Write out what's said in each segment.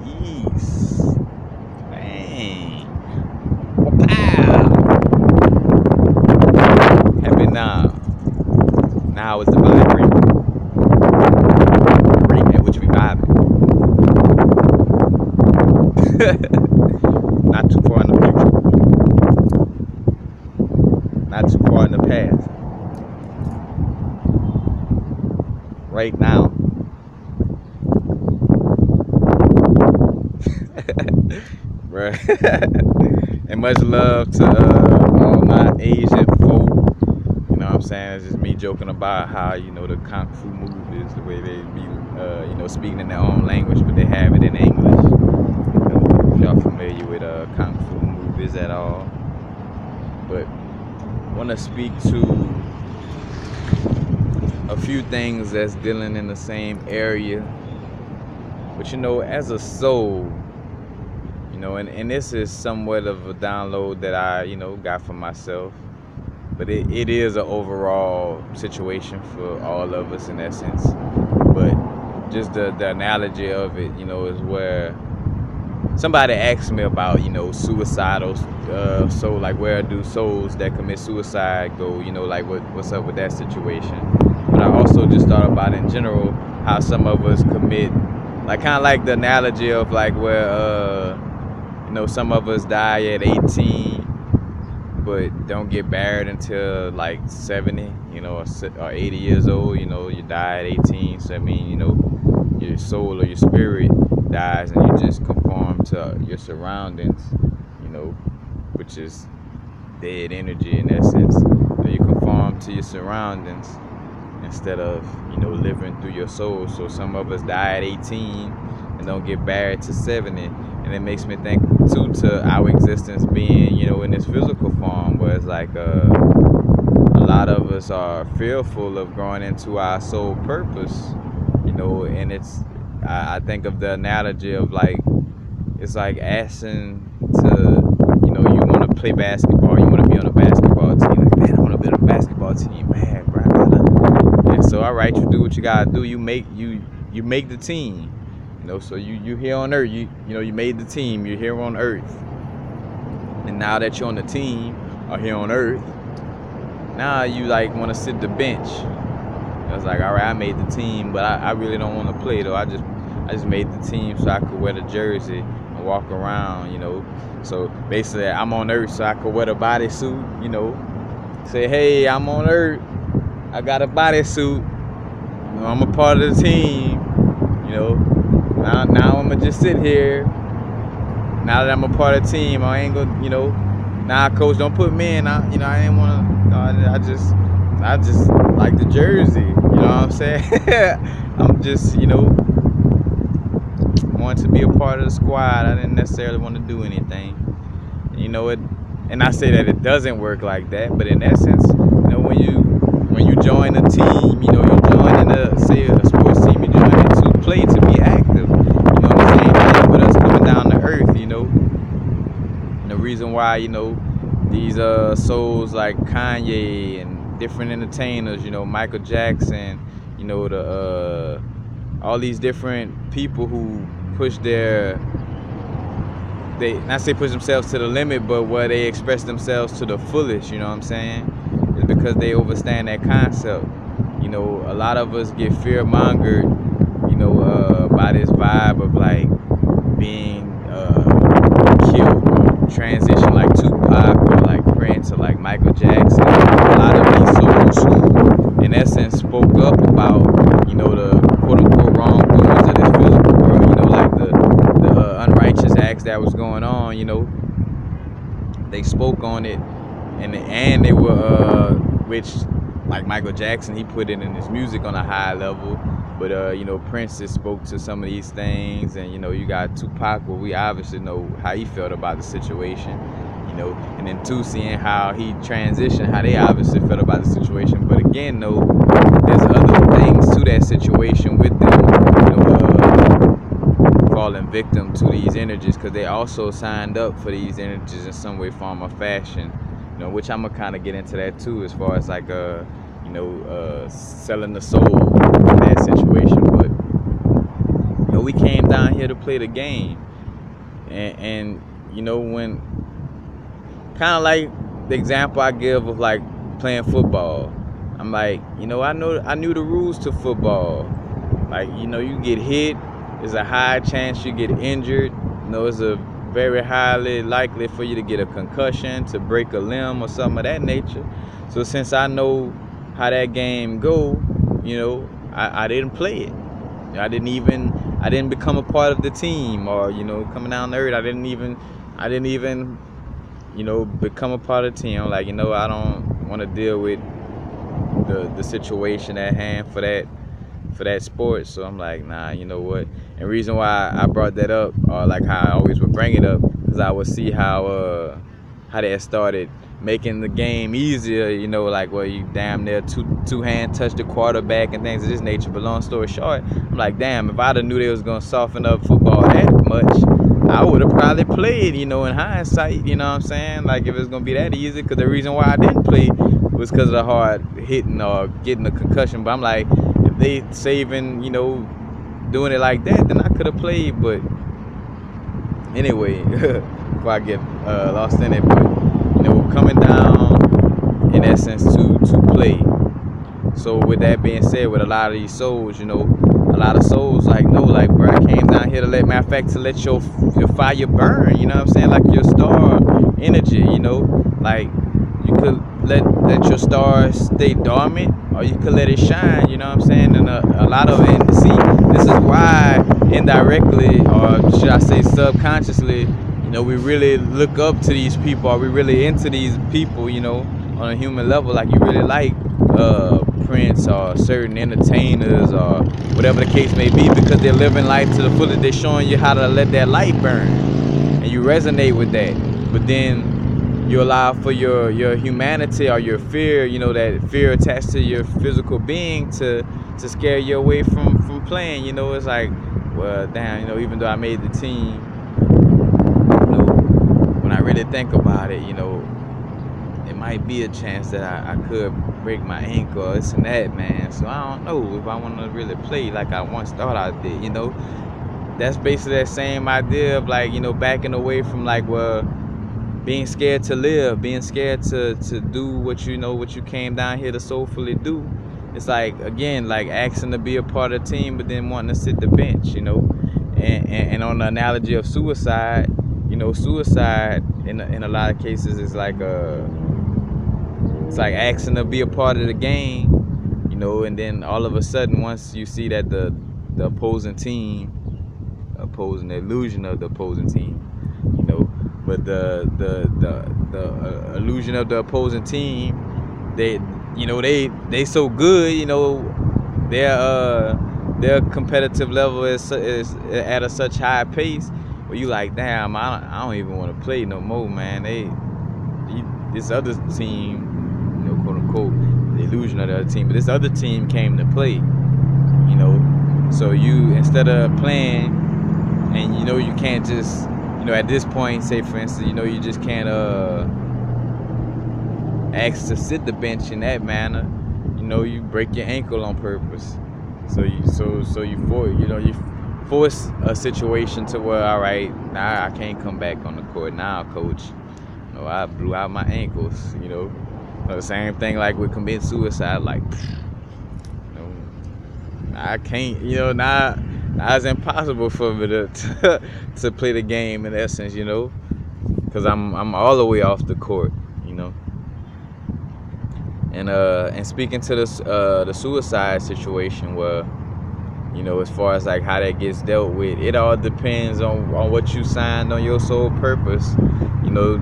Peace. Bang. Pow. Happy now. Now is the vibrate. Rate at which we vibing. Not too far in the future. Not too far in the past. Right now. Bruh. And much love to all my Asian folk. You know what I'm saying? It's just me joking about how, the Kung Fu movies, the way they be, speaking in their own language, but they have it in English. If y'all familiar with Kung Fu movies at all. But I want to speak to a few things that's dealing in the same area. But, as a soul, and this is somewhat of a download that I, got for myself. But it is an overall situation for all of us in essence. But just the analogy of it, is where somebody asked me about, suicidal. So like, where do souls that commit suicide go? Like what's up with that situation? But I also just thought about in general how some of us commit, like kind of like the analogy of like where some of us die at 18 but don't get buried until like 70, or 80 years old. You die at 18, so I mean, your soul or your spirit dies and you just conform to your surroundings, which is dead energy in essence. So you conform to your surroundings instead of, living through your soul. So some of us die at 18 and don't get buried to 70. And it makes me think too to our existence being, in this physical form, where it's like a lot of us are fearful of growing into our soul purpose, and I think of the analogy of like, it's like asking to, you want to play basketball, you want to be on a basketball team, like, man, I want to be on a basketball team, man, bro, and so, all right, you do what you gotta do, you make the team. So you here on Earth, you made the team, you're here on Earth. And now that you're on the team, or here on Earth, now you like want to sit the bench. It's like, all right, I made the team, but I really don't want to play though. I just made the team so I could wear the jersey and walk around, So basically, I'm on Earth so I could wear the bodysuit, Say, hey, I'm on Earth, I got a bodysuit, I'm a part of the team, Now I'm gonna just sit here. Now that I'm a part of the team, I ain't gonna, nah, coach, don't put me in. I ain't wanna. I just like the jersey. You know what I'm saying? I'm just, wanting to be a part of the squad. I didn't necessarily want to do anything. It, and I say that it doesn't work like that, but in essence, when you join a team, you join in a sports team, you join in to play, to be active. With us coming down to Earth, and the reason why, these souls like Kanye and different entertainers, Michael Jackson, all these different people who push they not say push themselves to the limit, but where they express themselves to the fullest, you know what I'm saying? It's because they understand that concept. A lot of us get fear-mongered, by this vibe of like being killed or transition like Tupac or like Prince or like Michael Jackson. A lot of these souls who in essence spoke up about, the quote-unquote wrongdoings of this physical world, like the unrighteous acts that was going on, they spoke on it, and they were which, like Michael Jackson, he put it in his music on a high level. But, Prince just spoke to some of these things, and, you got Tupac, where we obviously know how he felt about the situation, and then too, seeing how he transitioned, how they obviously felt about the situation. But again, though, there's other things to that situation with them, falling victim to these energies, because they also signed up for these energies in some way, form, or fashion, which I'm gonna kind of get into that too, as far as like, selling the soul in that situation. But we came down here to play the game. And you know, when kind of like the example I give of like playing football, I'm like, you know, I knew the rules to football. Like, you know, you get hit, there's a high chance you get injured. You know, it's a very highly likely for you to get a concussion, to break a limb or something of that nature. So since I know how that game go, you know, I didn't play it. I didn't become a part of the team, or, you know, coming down the earth. I didn't even, you know, become a part of the team. I'm like, you know, I don't want to deal with the situation at hand for that sport. So I'm like, nah, you know what? And reason why I brought that up, or like how I always would bring it up, because I would see how they started making the game easier, you know, like where you damn near two hand touch the quarterback and things of this nature. But long story short, I'm like, damn, if I'd have knew they was gonna soften up football that much, I would have probably played, you know, in hindsight, you know what I'm saying? Like, if it's gonna be that easy, because the reason why I didn't play was because of the hard hitting or getting a concussion. But I'm like, if they saving, you know, doing it like that, then I could have played. But anyway, before I get lost in it, but you know, coming down in essence to play. So with that being said, with a lot of these souls, you know, a lot of souls like, no, like, bro, I came down here to let your fire burn, you know what I'm saying? Like your star energy, you know, like you could let your star stay dormant, or you could let it shine, you know what I'm saying? And a lot of it, see, this is why indirectly, or should I say subconsciously, you know, we really look up to these people, or we really into these people, you know, on a human level. Like, you really like Prince or certain entertainers or whatever the case may be, because they're living life to the fullest. They're showing you how to let that light burn, and you resonate with that. But then you allow for your humanity or your fear, you know, that fear attached to your physical being to scare you away from playing. You know, it's like, well, damn, you know, even though I made the team, you know, when I really think about it, you know, it might be a chance that I could break my ankle or this and that, man. So I don't know if I want to really play like I once thought I did, you know. That's basically that same idea of, like, you know, backing away from, like, well, being scared to live, being scared to do what you came down here to soulfully do. It's like, again, like asking to be a part of the team, but then wanting to sit the bench, you know. And on the analogy of suicide, you know, suicide in a lot of cases is like it's like asking to be a part of the game, you know, and then all of a sudden, once you see that the opposing team, opposing the illusion of the opposing team, you know, but the illusion of the opposing team, they, you know, they so good, you know, their competitive level is at a such high pace where you like, damn, I don't even want to play no more, man. This other team, you know, quote unquote, the illusion of the other team, but this other team came to play, you know. So you, instead of playing, and you know, you can't just, you know, at this point, say for instance, you know, you just can't ask to sit the bench in that manner. You know, you break your ankle on purpose. So you force a situation to where, all right, now I can't come back on the court now, coach. You know, I blew out my ankles, you know. The same thing like with committing suicide, like, you know, I can't, you know, now it's impossible for me to play the game in essence, you know, because I'm all the way off the court, you know. And speaking to the suicide situation, where, you know, as far as like how that gets dealt with, it all depends on what you signed on your sole purpose. You know,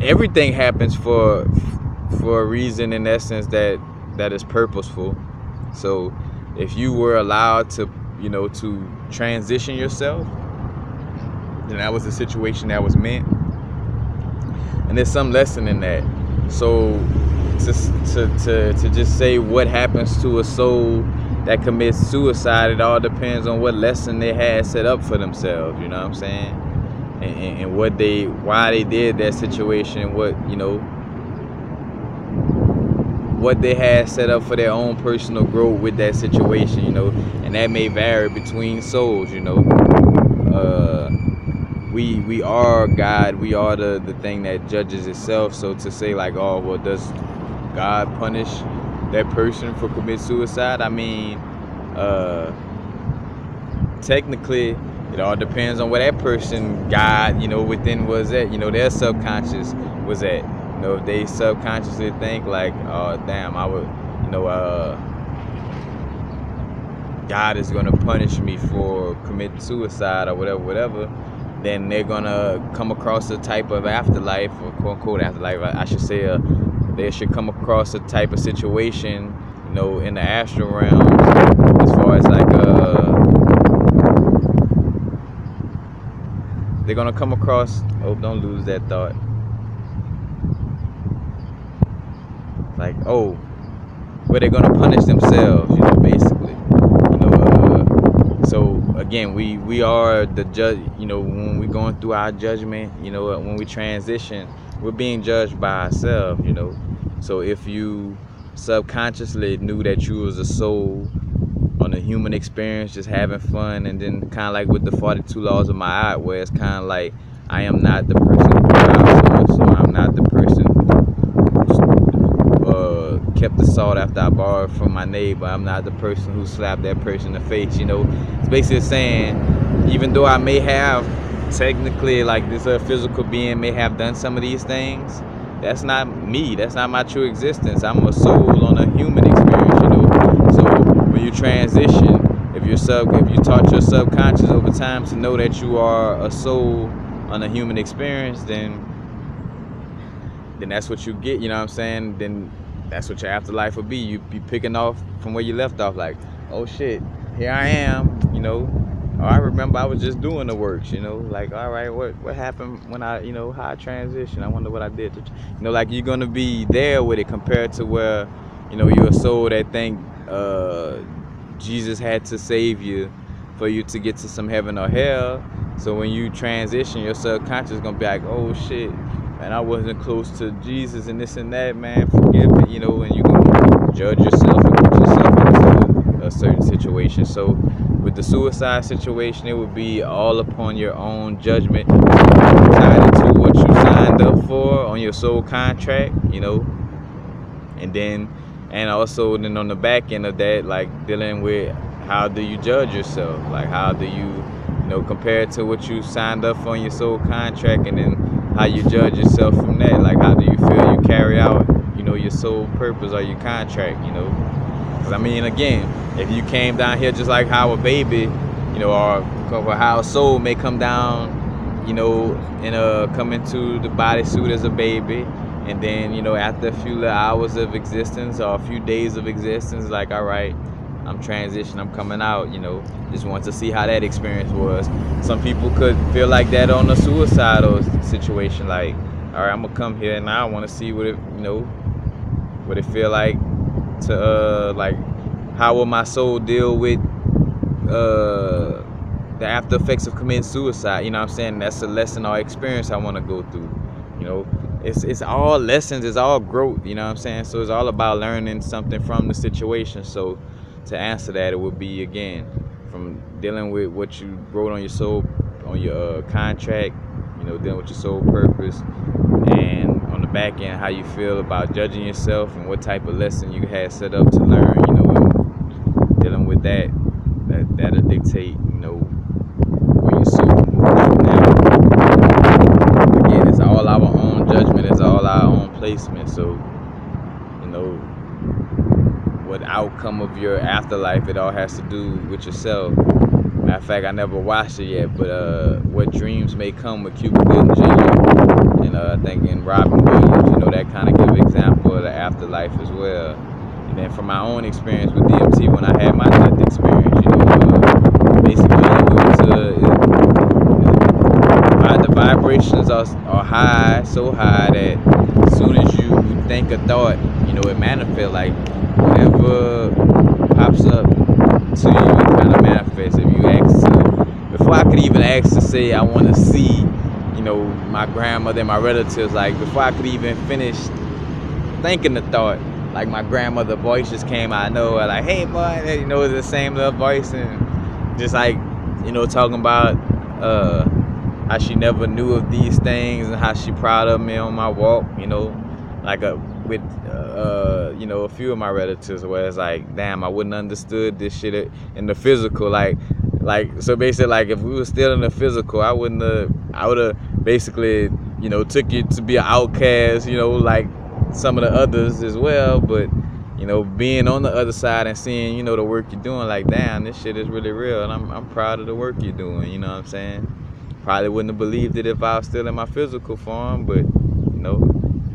everything happens for a reason, in essence, that is purposeful. So if you were allowed to, you know, to transition yourself, then that was a situation that was meant, and there's some lesson in that. So to just say what happens to a soul that commits suicide, it all depends on what lesson they had set up for themselves, you know what I'm saying? And why they did that situation, and what, you know, what they had set up for their own personal growth with that situation, and that may vary between souls, uh, we are God, we are the thing that judges itself. So to say like, oh well, does God punish that person for commit suicide? I mean, technically it all depends on where that person God within was at, their subconscious was at. If they subconsciously think like, oh damn, I would, God is gonna punish me for committing suicide or whatever, then they're gonna come across a type of afterlife, or quote unquote afterlife, I should say. They should come across a type of situation, in the astral realm, as far as like they're gonna come across. Oh, don't lose that thought. Like, oh, where they're gonna punish themselves, basically. So again, we are the judge. When we're going through our judgment, when we transition, we're being judged by ourselves. So if you subconsciously knew that you was a soul on a human experience, just having fun, and then kind of like with the 42 laws of Ma'at, where it's kind of like, I am not the person who drives so I'm not the person who kept the salt after I borrowed from my neighbor. I'm not the person who slapped that person in the face. It's basically saying, even though I may have technically, like this physical being may have done some of these things, that's not me. That's not my true existence. I'm a soul on a human experience. So when you transition, if you taught your subconscious over time to know that you are a soul on a human experience, then that's what you get. You know what I'm saying? Then that's what your afterlife will be. You be picking off from where you left off. Like, oh shit, here I am. Oh, I remember I was just doing the works, like, all right, what happened when I, how I transitioned? I wonder what I did. Like, you're going to be there with it, compared to where, you're a soul that think Jesus had to save you for you to get to some heaven or hell. So when you transition, your subconscious is going to be like, oh shit, man, I wasn't close to Jesus and this and that, man, forgive me, and you're going to judge yourself and put yourself into a certain situation. So with the suicide situation, it would be all upon your own judgment, tied into what you signed up for on your soul contract, and also then on the back end of that, like dealing with how do you judge yourself, like how do you, compare it to what you signed up for on your soul contract, and then how you judge yourself from that, like how do you feel you carry out, your soul purpose or your contract, Because I mean, again, if you came down here just like how a baby, or how a soul may come down, and come into the bodysuit as a baby, and then, after a few little hours of existence or a few days of existence, like, all right, I'm transitioning, I'm coming out, just want to see how that experience was. Some people could feel like that on a suicidal situation, like, all right, I'm gonna come here and now I want to see what it, what it feel like to, like, how will my soul deal with the after effects of committing suicide? You know what I'm saying? That's a lesson or experience I want to go through. It's all lessons, it's all growth, you know what I'm saying? So it's all about learning something from the situation. So to answer that, it would be, again, from dealing with what you wrote on your soul, on your contract, dealing with your soul purpose, and on the back end, how you feel about judging yourself and what type of lesson you had set up to learn, and dealing with that'll dictate, where your soul moves from now. Again, it's all our own judgment, it's all our own placement. So, what outcome of your afterlife, it all has to do with yourself. Matter of fact, I never watched it yet, but What Dreams May Come with Cuba Gooding Jr. And I think in Robin Williams, that kind of give an example of the afterlife as well. And then from my own experience with DMT, when I had my death experience, basically the vibrations are high, so high that as soon as you think a thought, it manifests. Like whatever pops up to you, it kind of manifests. If you ask to, before I could even ask to say I want to see, my grandmother and my relatives, like before I could even finish thinking the thought, like my grandmother voice just came out of nowhere, like, hey boy, you know, it's the same little voice, and just like, you know, talking about how she never knew of these things and how she proud of me on my walk, you know, like with you know, a few of my relatives, where it's like, damn, I wouldn't understood this shit in the physical, like so basically, like, if we were still in the physical, I would have basically, you know, took you to be an outcast, you know, like some of the others as well. But, you know, being on the other side and seeing, you know, the work you're doing, like, damn, this shit is really real, and I'm proud of the work you're doing, you know what I'm saying? Probably wouldn't have believed it if I was still in my physical form, but, you know,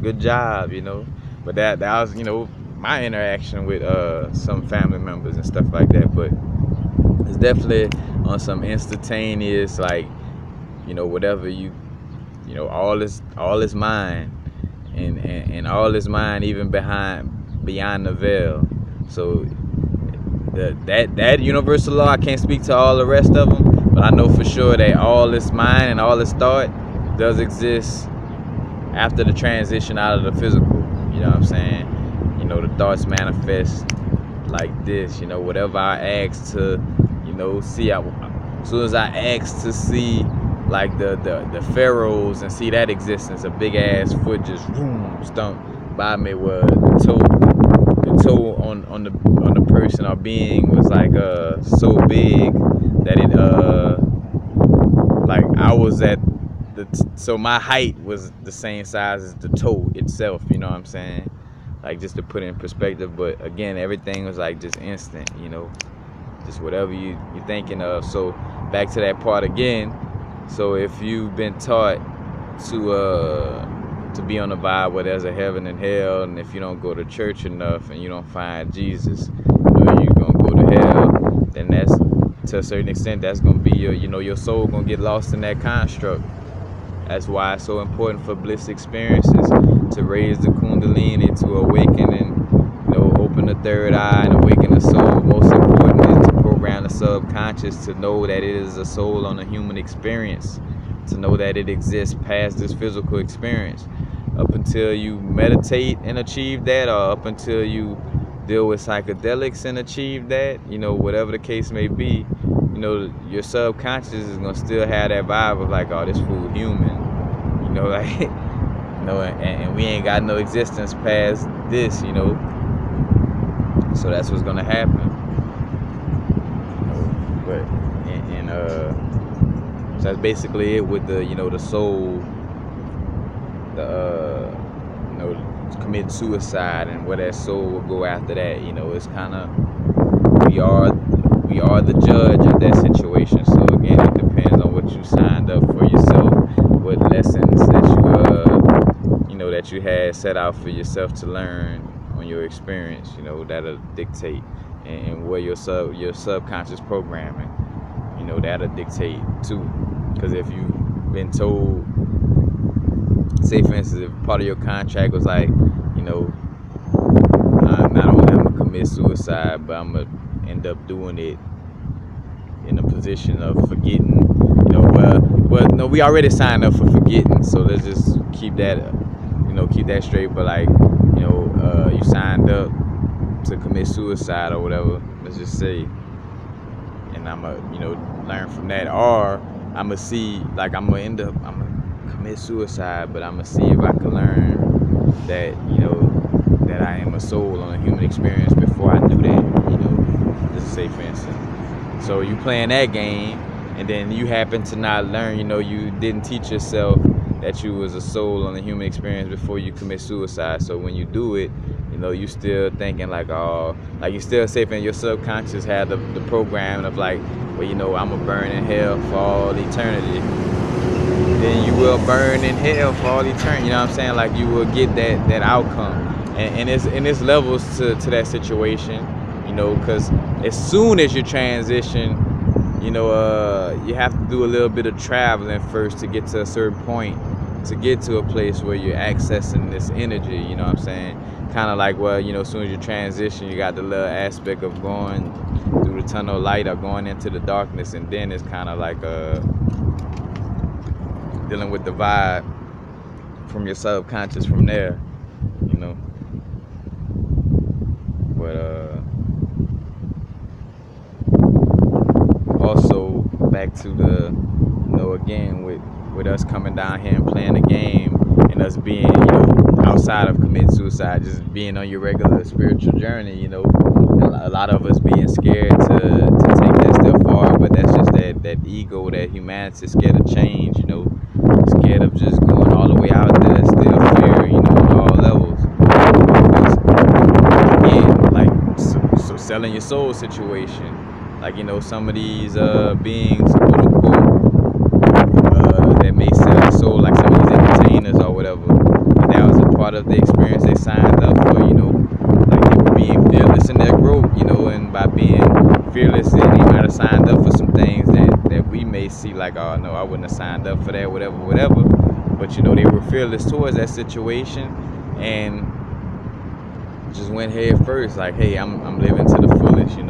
good job, you know. But that was, you know, my interaction with some family members and stuff like that. But it's definitely on some instantaneous, like, you know, whatever you know, all is mine, and all is mine, even beyond the veil. So that universal law, I can't speak to all the rest of them, but I know for sure that all is mine and all is thought does exist after the transition out of the physical. You know what I'm saying? You know, the thoughts manifest like this. You know, whatever I ask to, you know, see, as soon as I ask to see, like, the pharaohs and see that existence, a big ass foot just stomp by me, where the toe on the person or being was like so big that it like I was at so my height was the same size as the toe itself, you know what I'm saying? Like, just to put it in perspective. But again, everything was like just instant, you know, just whatever you're thinking of. So back to that part again. So if you've been taught to be on the vibe where there's a heaven and hell, and if you don't go to church enough and you don't find Jesus, you know, you're gonna go to hell, then that's, to a certain extent, that's gonna be your soul gonna get lost in that construct. That's why it's so important for bliss experiences, to raise the kundalini, to awaken and, you know, open the third eye and awaken the soul. Most important is to program the subconscious to know that it is a soul on a human experience, to know that it exists past this physical experience. Up until you meditate and achieve that, or up until you deal with psychedelics and achieve that, you know, whatever the case may be, you know, your subconscious is gonna still have that vibe of like, oh, this fool human, you know, like, you know, and we ain't got no existence past this, you know. So that's what's gonna happen, you know. But so that's basically it with the, you know, the soul, the you know, commit suicide and where that soul will go after that. You know, it's kind of, we are the judge of that situation. So again, it depends on what you signed up for yourself, what lessons that you know, that you had set out for yourself to learn on your experience. You know, that'll dictate, and where your subconscious programming, you know, that'll dictate too. Because if you've been told, say for instance, if part of your contract was like, you know, not only I'm gonna commit suicide, but I'm gonna end up doing it in a position of forgetting, you know, well, no, we already signed up for forgetting, so let's just keep that, you know, keep that straight. But like, you know, you signed up to commit suicide or whatever, let's just say, and I'm gonna, you know, learn from that, or I'm gonna see, like, I'm gonna commit suicide, but I'm gonna see if I can learn that, you know, that I am a soul on a human experience before I do that, you know, just say for instance. So you playing that game, and then you happen to not learn, you know, you didn't teach yourself that you was a soul on a human experience before you commit suicide. So when you do it, you know, you still thinking like, oh, like you still safe, and your subconscious had the program of like, well, you know, I'm gonna burn in hell for all eternity. Then you will burn in hell for all eternity. You know what I'm saying? Like, you will get that outcome, and it's levels to that situation, you know, because as soon as you transition, you know, you have to do a little bit of traveling first to get to a certain point, to get to a place where you're accessing this energy. You know what I'm saying? Kind of like, well, you know, as soon as you transition, you got the little aspect of going through the tunnel of light or going into the darkness, and then it's kind of like dealing with the vibe from your subconscious from there, you know. back to the, again, with us coming down here and playing the game, and us being, outside of committing suicide, just being on your regular spiritual journey, a lot of us being scared to take that step forward, but that's just that ego, that humanity, scared of change, scared of just going all the way out there, still fear, on all levels. Again, like, so selling your soul situation, like, some of these beings, quote unquote, that may sell their soul, like some of these entertainers or whatever, but that was a part of the experience they signed up for, like they were being fearless in their growth, and by being fearless, they might have signed up for some things that we may see like, oh no, I wouldn't have signed up for that, whatever, but they were fearless towards that situation and just went head first, like, hey, I'm living to the fullest, and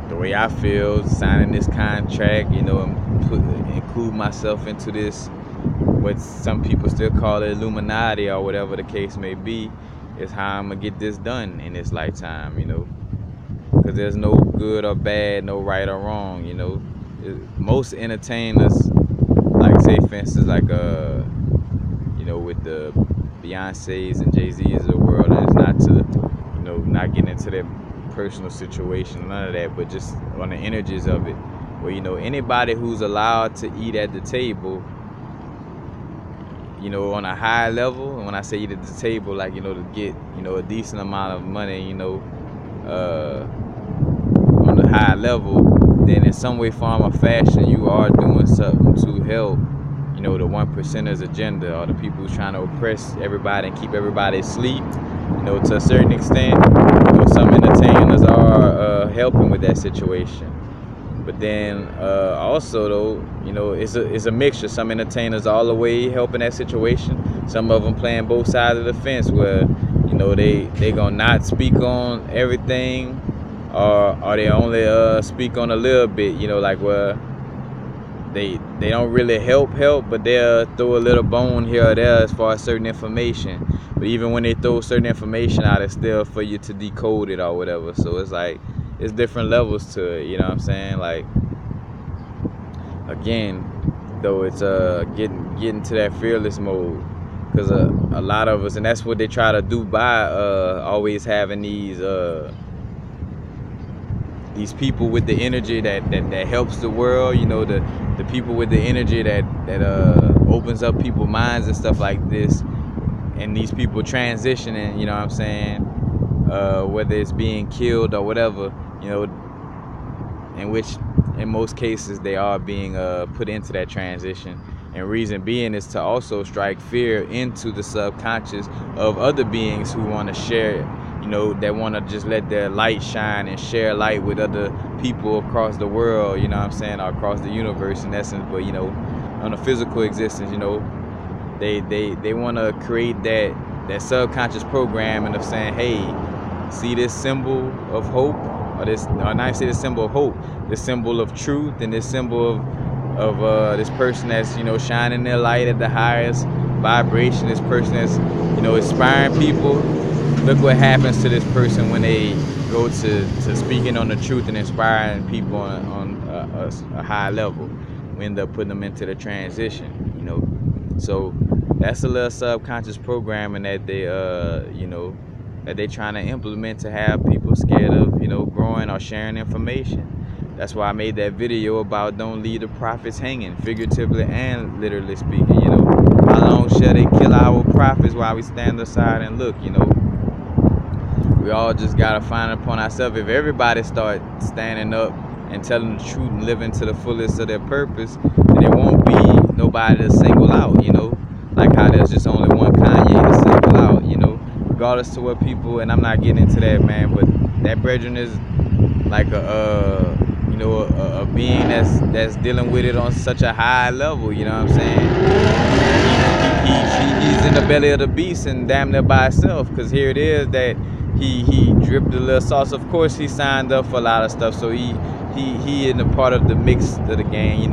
the way I feel, signing this contract, and include myself into this, what some people still call it Illuminati or whatever the case may be, is how I'm gonna get this done in this lifetime, because there's no good or bad, no right or wrong, most entertainers, like, say for instance, like with the Beyonces and Jay-Z's of the world, and it's not to, not getting into their personal situation, none of that, but just on the energies of it, where, anybody who's allowed to eat at the table, on a high level, and when I say eat at the table, like, to get, a decent amount of money, on the high level, then in some way, form, or fashion, you are doing something to help, the 1%ers agenda, or the people who's trying to oppress everybody and keep everybody asleep, to a certain extent. Some entertainers are helping with that situation. But then also though, it's a mixture. Some entertainers all the way helping that situation. Some of them playing both sides of the fence, where they gonna not speak on everything, or they only speak on a little bit. Like, where they don't really help, but they'll throw a little bone here or there as far as certain information. But even when they throw certain information out, it's still for you to decode it or whatever. So it's like, it's different levels to it, what I'm saying? Like, again, though, it's getting to that fearless mode, because a lot of us, and that's what they try to do by always having these people with the energy that helps the world, the people with the energy that opens up people's minds and stuff like this, and these people transitioning, what I'm saying, whether it's being killed or whatever, in which in most cases they are being put into that transition, and reason being is to also strike fear into the subconscious of other beings who want to share, that want to just let their light shine and share light with other people across the world, what I'm saying, or across the universe in essence. But on a physical existence, they want to create that subconscious programming of saying, hey, see this symbol of hope, or not say the symbol of hope, the symbol of truth, and this symbol of this person that's shining their light at the highest vibration, this person that's inspiring people. Look what happens to this person when they go to speaking on the truth and inspiring people on a high level. We end up putting them into the transition, So that's a little subconscious programming that they that they trying to implement to have people scared of growing or sharing information. That's why I made that video about don't leave the prophets hanging, figuratively and literally speaking. How long shall they kill our prophets while we stand aside and look? We all just gotta find upon ourselves. If everybody start standing up and telling the truth and living to the fullest of their purpose, then there won't be nobody to single out, like how there's just only one Kanye to single out, regardless to what people, and I'm not getting into that, man, but that brethren is like a being that's dealing with it on such a high level, what I'm saying? He's in the belly of the beast and damn near by himself, because here it is that he dripped a little sauce. Of course, he signed up for a lot of stuff, so he in a part of the mix of the game.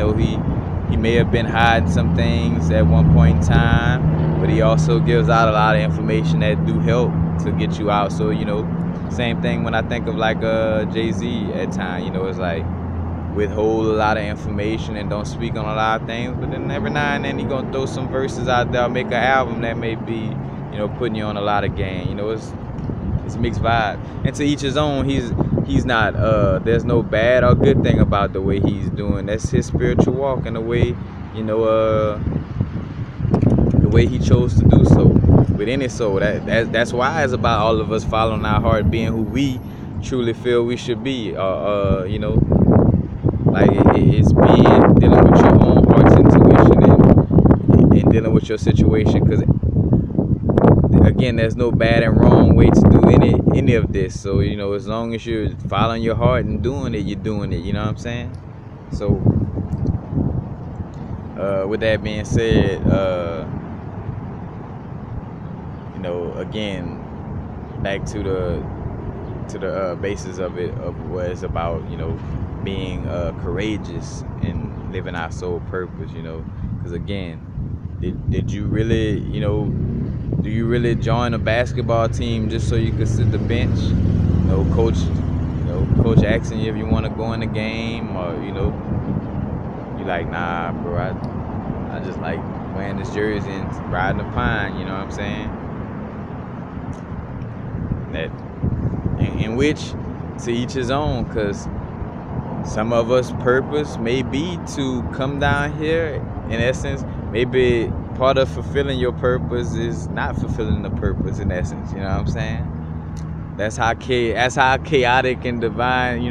He may have been hiding some things at one point in time, but he also gives out a lot of information that do help to get you out. So same thing when I think of like Jay-Z at times. It's like withhold a lot of information and don't speak on a lot of things. But then every now and then he gonna throw some verses out there, or make an album that may be, putting you on a lot of game. It's mixed vibe. And to each his own. He's not there's no bad or good thing about the way he's doing. That's his spiritual walk and the way, the way he chose to do so with any soul. That's why it's about all of us following our heart, being who we truly feel we should be. Like it's dealing with your own heart's intuition and dealing with your situation. Because again, there's no bad and wrong way to do any of this. So as long as you're following your heart and doing it, you're doing it. You know what I'm saying? So with that being said, again, back to the basis of it, of what it's about, being courageous and living our soul purpose, because again, did you really, do you really join a basketball team just so you could sit the bench? Coach asking you if you want to go in the game, or you like, nah, bro, I just like wearing this jersey and riding the pine. You know what I'm saying? That in which, to each his own, because some of us purpose may be to come down here. In essence, maybe part of fulfilling your purpose is not fulfilling the purpose, in essence. You know what I'm saying? That's how chaotic and divine,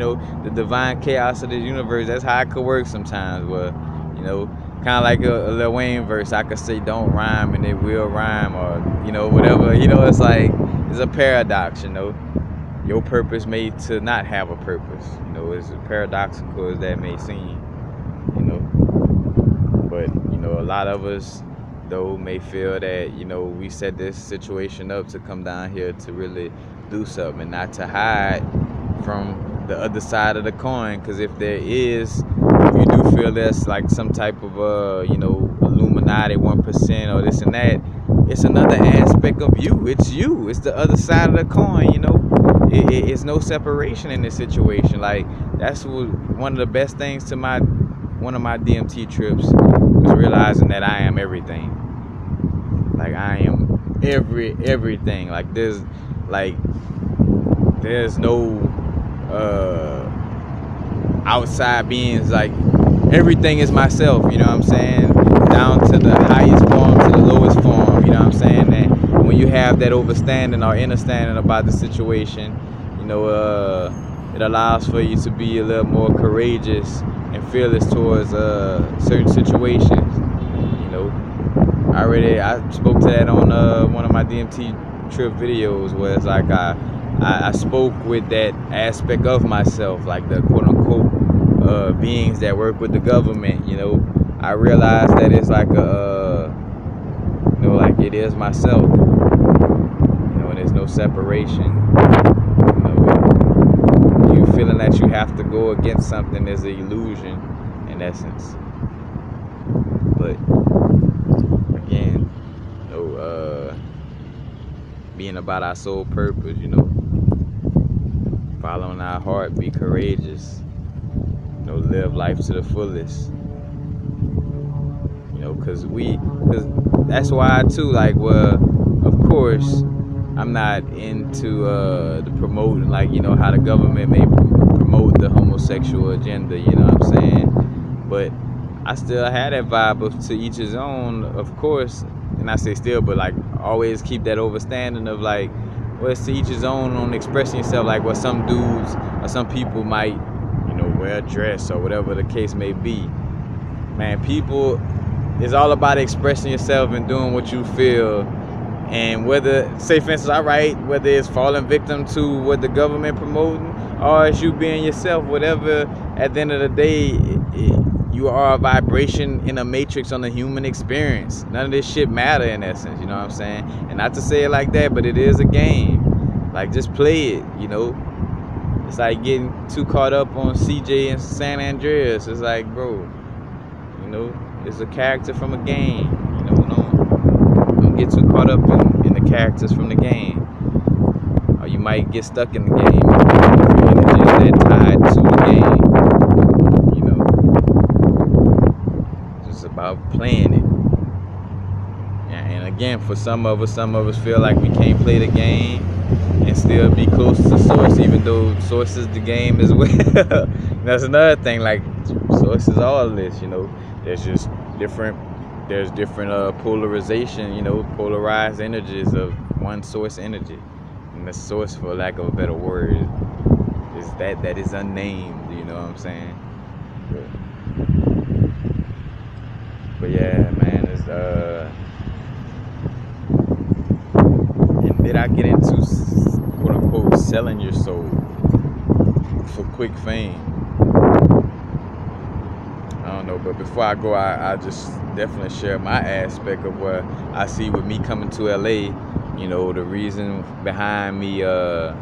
the divine chaos of the universe, that's how it could work sometimes. Where, kind of like a Lil Wayne verse, I could say don't rhyme and it will rhyme, or, whatever. It's like, it's a paradox, Your purpose may to not have a purpose, as paradoxical as that may seem, But, a lot of us, though, may feel that, we set this situation up to come down here to really do something and not to hide from the other side of the coin. Because if you do feel there's like some type of, Illuminati 1% or this and that, it's another aspect of you. It's you. It's the other side of the coin, It's no separation in this situation. Like, that's one of the best things to one of my DMT trips was realizing that I am everything. Like, I am everything. Like, there's no outside beings. Like, everything is myself, you know what I'm saying? Down to the highest form to the lowest form, you know what I'm saying? And when you have that understanding or understanding about the situation, it allows for you to be a little more courageous and fearless towards certain situations. I spoke to that on one of my DMT trip videos, where it's like I spoke with that aspect of myself, like the quote unquote beings that work with the government. I realized that it's like like it is myself. And there's no separation. You feeling that you have to go against something is an illusion, in essence. But again, being about our soul purpose, following our heart, be courageous, live life to the fullest, because that's why too, like, well, of course, I'm not into the promoting, like, how the government may promote the homosexual agenda, you know what I'm saying? But I still had that vibe of to each his own, of course. And I say still, but like always keep that overstanding of like, well, it's to each his own on expressing yourself. Like, what some dudes or some people might, wear a dress or whatever the case may be. Man, people, it's all about expressing yourself and doing what you feel. And whether, say for instance, whether it's falling victim to what the government promoting or it's you being yourself, whatever, at the end of the day, you are a vibration in a matrix on the human experience. None of this shit matter, in essence, you know what I'm saying? And not to say it like that, but it is a game. Like, just play it, It's like getting too caught up on CJ and San Andreas. It's like, bro, it's a character from a game. Don't get too caught up in the characters from the game. Or you might get stuck in the game if your energy is that tied to the game. about playing it. And again, for some of us feel like we can't play the game and still be close to Source, even though Source is the game as well. That's another thing. Like, Source is all this. There's just different. There's different polarization. Polarized energies of one source energy, and the source, for lack of a better word, is that is unnamed. You know what I'm saying? But yeah, man, it's and did I get into quote unquote selling your soul for quick fame? I don't know, but before I go, I just definitely share my aspect of what I see with me coming to LA. The reason behind me, I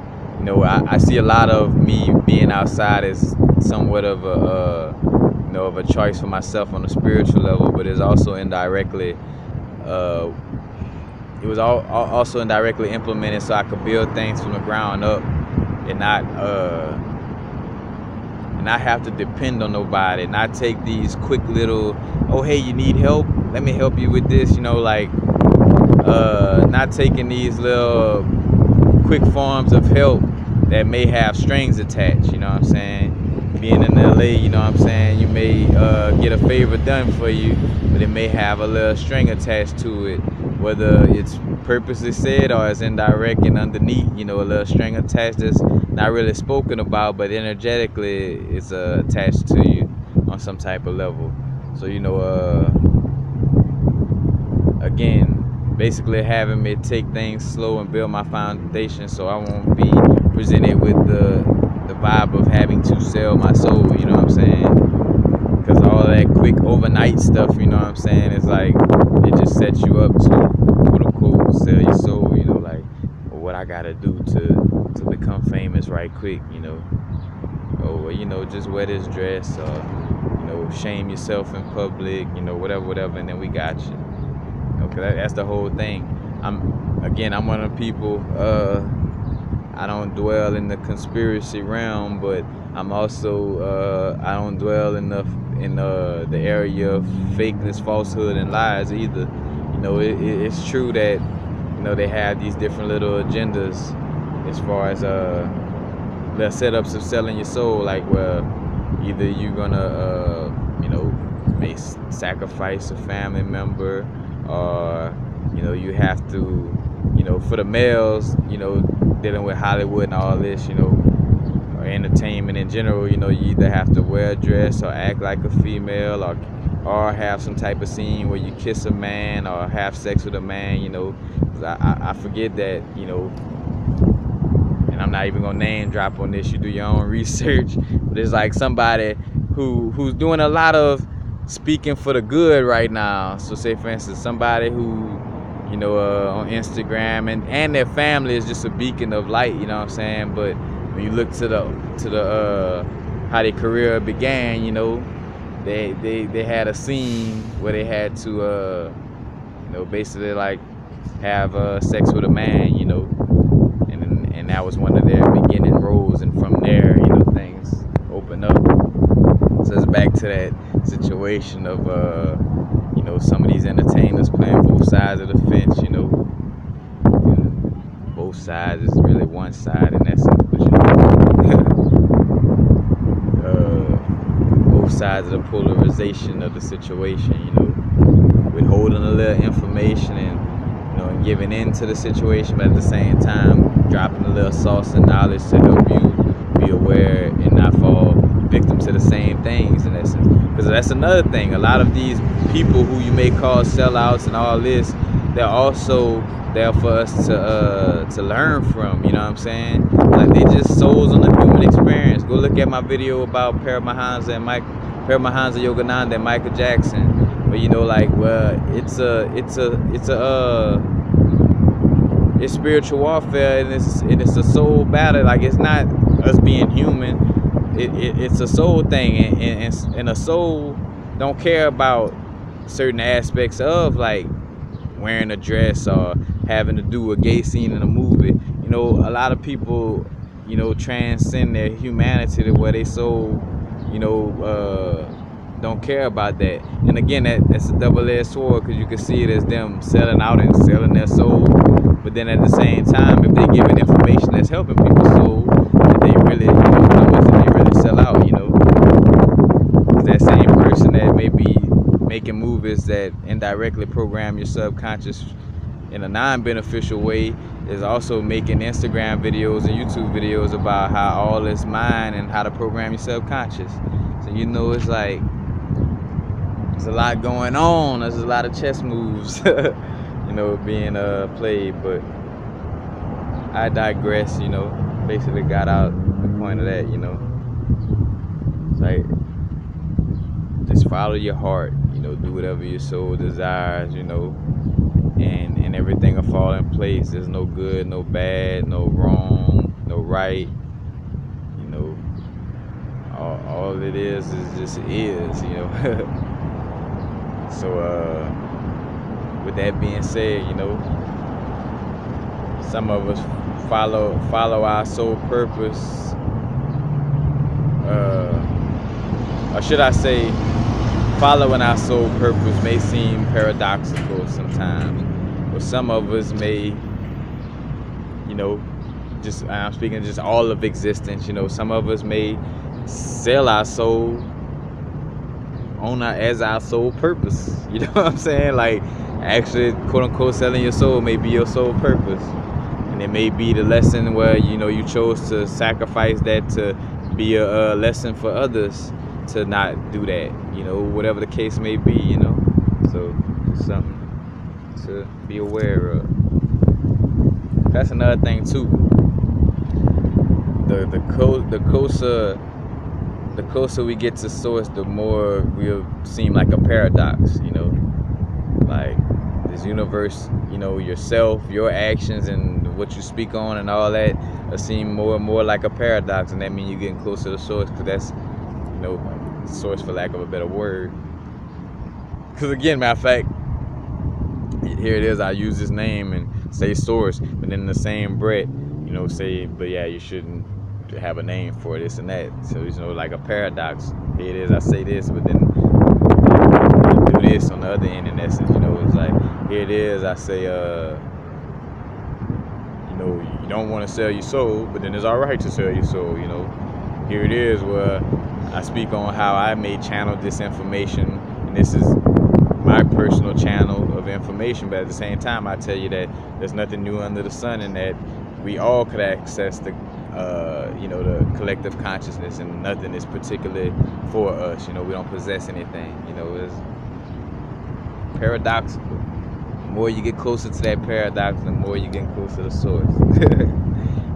see a lot of me being outside as somewhat of a choice for myself on a spiritual level, but it's also indirectly, it was also indirectly implemented so I could build things from the ground up and not have to depend on nobody, not take these quick little, oh hey, you need help, let me help you with this, not taking these little quick forms of help that may have strings attached. You know what I'm saying? Being in LA, you know what I'm saying, you may get a favor done for you, but it may have a little string attached to it, whether it's purposely said or it's indirect and underneath, a little string attached that's not really spoken about, but energetically it's attached to you on some type of level. So again, basically having me take things slow and build my foundation so I won't be presented with the vibe of having to sell my soul, you know what I'm saying? Because all that quick overnight stuff, you know what I'm saying, it's like it just sets you up to quote unquote sell your soul, like, well, what I gotta do to become famous right quick, or just wear this dress, or shame yourself in public, whatever, and then we got you. Okay, that's the whole thing. I'm one of the people, I don't dwell in the conspiracy realm, but I'm also I don't dwell in the area of fakeness, falsehood, and lies either. It's true that they have these different little agendas as far as the setups of selling your soul, like, well, either you're gonna may sacrifice a family member, or you have to, for the males, dealing with Hollywood and all this, or entertainment in general, you either have to wear a dress or act like a female, or have some type of scene where you kiss a man or have sex with a man, 'cause I forget that, and I'm not even gonna name drop on this, you do your own research, but it's like somebody who's doing a lot of speaking for the good right now. So say for instance somebody who on Instagram and their family is just a beacon of light, you know what I'm saying, but when you look to the how their career began, they had a scene where they had to basically like have sex with a man, and that was one of their beginning roles, and from there things open up. So it's back to that situation of some of these entertainers playing both sides of the fence, and both sides is really one side in essence, but both sides of the polarization of the situation, withholding a little information and giving in to the situation, but at the same time dropping a little sauce and knowledge to help you be aware and not fall victim to the same things in essence. Because that's another thing, a lot of these people who you may call sellouts and all this, they're also there for us to learn from, you know what I'm saying? Like, they just souls on the human experience. Go look at my video about Paramahansa Yogananda and Michael Jackson, but it's spiritual warfare, and it's a soul battle. Like, it's not us being human, it's a soul thing, and a soul don't care about certain aspects of like wearing a dress or having to do a gay scene in a movie. A lot of people transcend their humanity to where they so don't care about that. And again, that's a double-edged sword, because you can see it as them selling out and selling their soul. But then at the same time, if they giving information that's helping people's soul, if they really, how much did they really sell out, Because that same person that may be making movies that indirectly program your subconscious in a non-beneficial way is also making Instagram videos and YouTube videos about how all is mine and how to program your subconscious. So it's like there's a lot going on. There's a lot of chess moves, being played. But I digress. Basically got out the point of that. It's like just follow your heart. Do whatever your soul desires. And everything will fall in place. There's no good, no bad, no wrong, no right. All it is just is. So with that being said, some of us follow our soul purpose, or should I say, following our soul purpose may seem paradoxical sometimes. But some of us may, I'm speaking just all of existence. Some of us may sell our soul as our sole purpose. You know what I'm saying? Like, actually, quote unquote, selling your soul may be your sole purpose. And it may be the lesson where, you chose to sacrifice that to be a lesson for others to not do that. Whatever the case may be, So, just something to be aware of. That's another thing too. The closer we get to source, the more we'll seem like a paradox. Like this universe, yourself, your actions, and what you speak on, and all that seem more and more like a paradox, and that means you're getting closer to source, because that's source, for lack of a better word. Because again, matter of fact, here it is, I use this name and say source, but then in the same breath, say, but yeah, you shouldn't have a name for this and that. So, like a paradox. Here it is, I say this, but then you do this on the other end, in essence. It's like, here it is, I say, you don't want to sell your soul, but then it's all right to sell your soul. Here it is, where I speak on how I may channel this information, and this is my personal channel of information, but at the same time, I tell you that there's nothing new under the sun, and that we all could access the collective consciousness, and nothing is particularly for us. We don't possess anything. It's paradoxical. The more you get closer to that paradox, the more you get closer to source.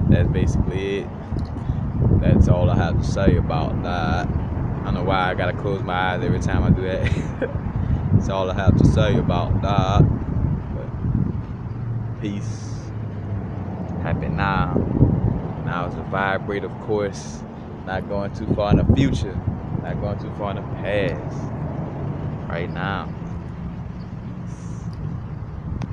That's basically it. That's all I have to say about that. I don't know why I gotta close my eyes every time I do that. That's all I have to say about that. But peace. Happy now. Now is a vibrate, of course. Not going too far in the future. Not going too far in the past. Right now.